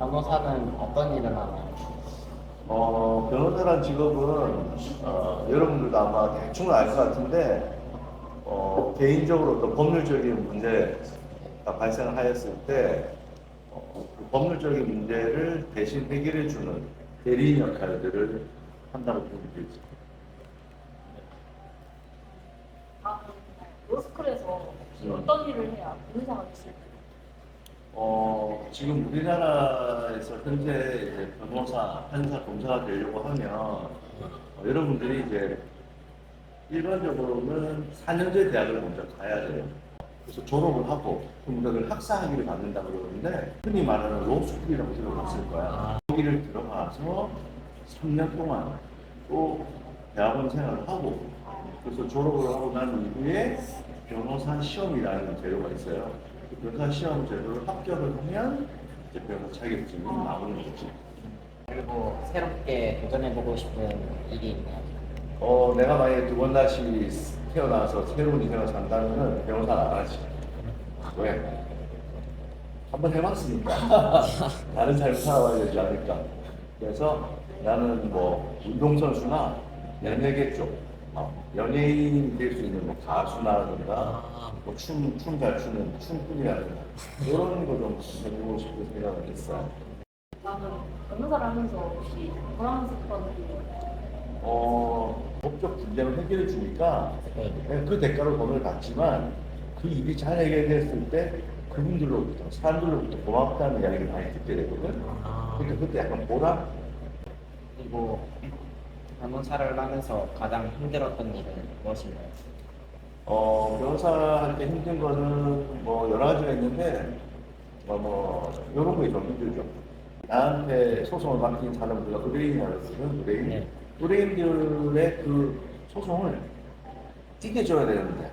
변호사는 어떤 일을 하나요? 변호사란 직업은 여러분들도 아마 대충 알 것 같은데 개인적으로 또 법률적인 문제가 발생하였을 때 그 법률적인 문제를 대신 해결해 주는 대리인 역할들을 한다고 보면 되죠. 로스쿨에서 어떤 일을 해야 변호사가 될 수 있나요? 지금 우리나라에서 현재 이제 변호사, 판사, 검사가 되려고 하면 여러분들이 이제 일반적으로는 4년제 대학을 먼저 가야 돼요. 그래서 졸업을 하고 그럼 그걸 학사학위를 받는다 그러는데 흔히 말하는 로스쿨이라고 들어봤을 거야. 거기를 들어가서 3년 동안 또 대학원 생활을 하고 그래서 졸업을 하고 난 이후에 변호사 시험이라는 제도가 있어요. 그 변호사 시험 제도를 합격을 하면 이제 변호사 자격증이 나오는 거지. 그리고 새롭게 도전해보고 싶은 일이 있나요? 내가 만약에 두 번 다시 태어나서 새로운 인생을 산다면은 변호사는 안 하지. 왜? 한번 해봤으니까. 다른 삶을 살아봐야 되지 않을까. 그래서 나는 뭐 운동선수나 연예계 쪽, 연예인이 될 수 있는 뭐 가수라든가 춤 잘 추는 춤꾼이라든가 이런 거 좀 해보고 싶은 생각을 했어요. 나는 변호사를 하면서 혹시 불안했었던 일이 법적 분쟁을 해결해 주니까 네. 그 대가로 돈을 받지만 그 일이 잘 해결됐을 때 그분들로부터 사람들로부터 고맙다는 이야기를 많이 듣게 되거든. 그러니까 그때 약간 보람? 그리고 변호사를 하면서 가장 힘들었던 일은 무엇인가요? 변호사 할 때 힘든 거는 뭐 여러 가지가 있는데 이런 게 좀 힘들죠. 나한테 소송을 맡긴 사람들과 의뢰인이라고 하거든. 의뢰인. 네. 의뢰인들의 그 소송을 이겨줘야 되는데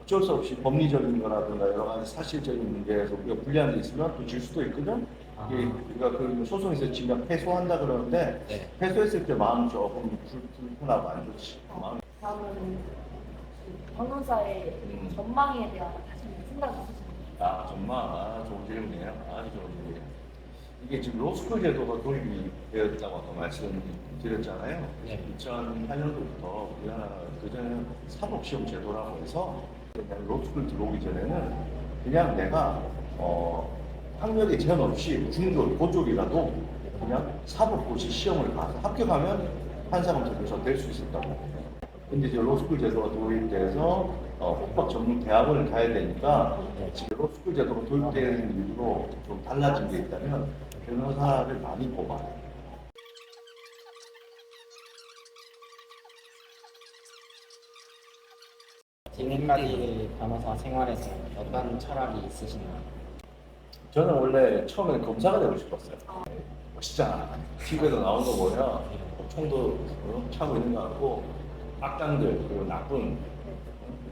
어쩔 수 없이 법리적인 거라든가 여러 가지 사실적인 문제에서 우리가 불리한 게 있으면 또 질 수도 있거든. 이게 우리가 그 소송에서 지면 패소한다 그러는데 네. 패소했을 때 마음 조금 불편하고 안 좋지. 마음. 다음은 변호사의 전망에 대한 생각이 있으신가요? 정말 좋은 질문이에요. 아주 좋은 질문이에요. 이게 지금 로스쿨 제도가 도입이 되었다고 아까 말씀드렸잖아요. 네. 2008년도부터 우리나라 그전에는 사법시험 제도라고 해서 그냥 로스쿨 들어오기 전에는 그냥 내가 학력에 제한 없이 중졸, 고졸이라도 그냥 사법고시 시험을 가서 합격하면 판사검사 교사 될 수 있었다고. 근데 이제 로스쿨 제도가 도입돼서 법학 전문 대학원을 가야 되니까 지금 로스쿨 제도가 도입되는 이유로 좀 달라진 게 있다면 변호사를 많이 뽑아요. 지금까지 변호사 생활에서 어떤 철학이 있으신가요? 저는 원래 처음에 검사가 되고 싶었어요. 멋있잖아. TV에도 나오는 거 보면 총도 차고 있는 것 같고 악당들 그리고 나쁜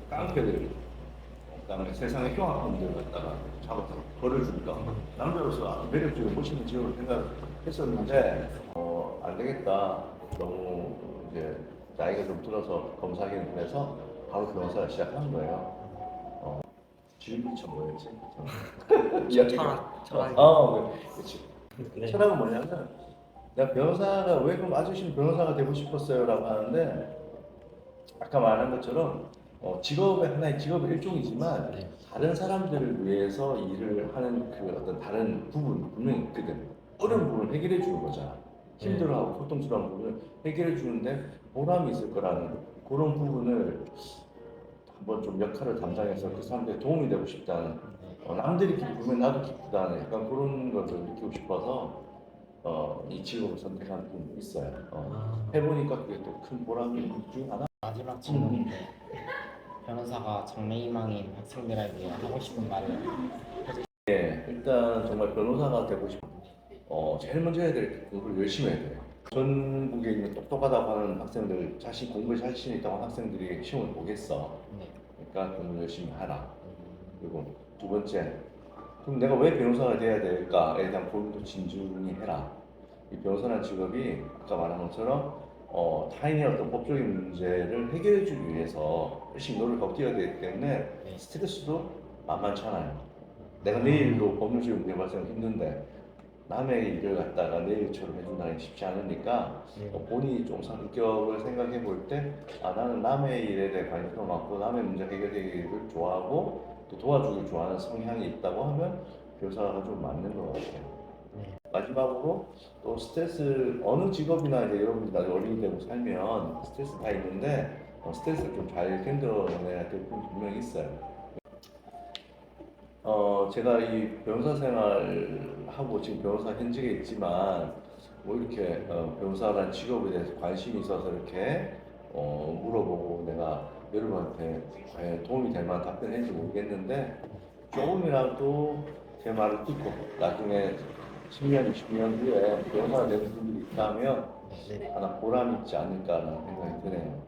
깡패들 그다음에 세상의 흉악범들 갖다가 잡아서 벌을 주니까 남자로서 아주 매력적인 멋있는 직업을 생각했었는데 안 되겠다. 너무 이제 나이가 좀 들어서 검사하기는 그래서 바로 변호사를 시작한 거예요. 질문이 참 뭐였지? 철학. 그렇지. 네. 철학은 뭐냐면 내가 변호사가 왜 그럼 아저씨는 변호사가 되고 싶었어요라고 하는데 아까 말한 것처럼 직업의 하나의 직업의 일종이지만 네. 다른 사람들을 위해서 일을 하는 그 어떤 다른 부분 분명히 있거든. 어려운 부분을 해결해 주는 거잖아. 힘들어하고 고통스러운 부분을 해결해 주는데 보람이 있을 거라는 그런 부분을 한번 좀 역할을 담당해서 그 사람들에 도움이 되고 싶다는 남들이 기쁘면 나도 기쁘다는 약간 그런 것을 느끼고 싶어서 이 직업을 선택한 분이 있어요. 해보니까 그게 또 큰 보람이 중 하나. 마지막 질문인데 변호사가 장래희망인 학생들에게 하고 싶은 말을 일단 정말 변호사가 되고 싶어. 제일 먼저 해야 될 게 공부를 열심히 해야 돼요. 전국에 있는 똑똑하다고 하는 학생들, 공부에 자신 있다고 하는 학생들이 시험을 보겠어. 네. 그러니까 공부 열심히 하라. 그리고 두 번째, 그럼 내가 왜 변호사가 돼야 될까에 대한 고민도 진중히 해라. 이 변호사라는 직업이 아까 말한 것처럼 타인의 어떤 법적인 문제를 해결해 주기 위해서 열심히 노력하고 뛰어야 되기 때문에 네. 스트레스도 만만치 않아요. 내가 내일로 법률적인 문제 발생은 힘든데 남의 일을 갖다가 내 일처럼 해준다는 게 쉽지 않으니까 네. 본인이 좀 성격을 생각해 볼 때 나는 남의 일에 대해 관심도 많고 남의 문제 해결되기를 좋아하고 또 도와주길 좋아하는 성향이 있다고 하면 교사가 좀 맞는 것 같아요. 네. 마지막으로 또 스트레스 어느 직업이나 이제 여러분들이 나중에 어린이 되고 살면 스트레스 다 있는데 스트레스를 좀 잘 견뎌내야 될 부분 분명히 있어요. 제가 이 변호사 생활하고 지금 변호사 현직에 있지만 뭐 이렇게 변호사라는 직업에 대해서 관심이 있어서 이렇게 물어보고 내가 여러분한테 과연 도움이 될 만한 답변을 했는지 모르겠는데 조금이라도 제 말을 듣고 나중에 10년, 20년 후에 변호사가 되는 분들이 있다면 네. 하나 보람 있지 않을까라는 생각이 드네요.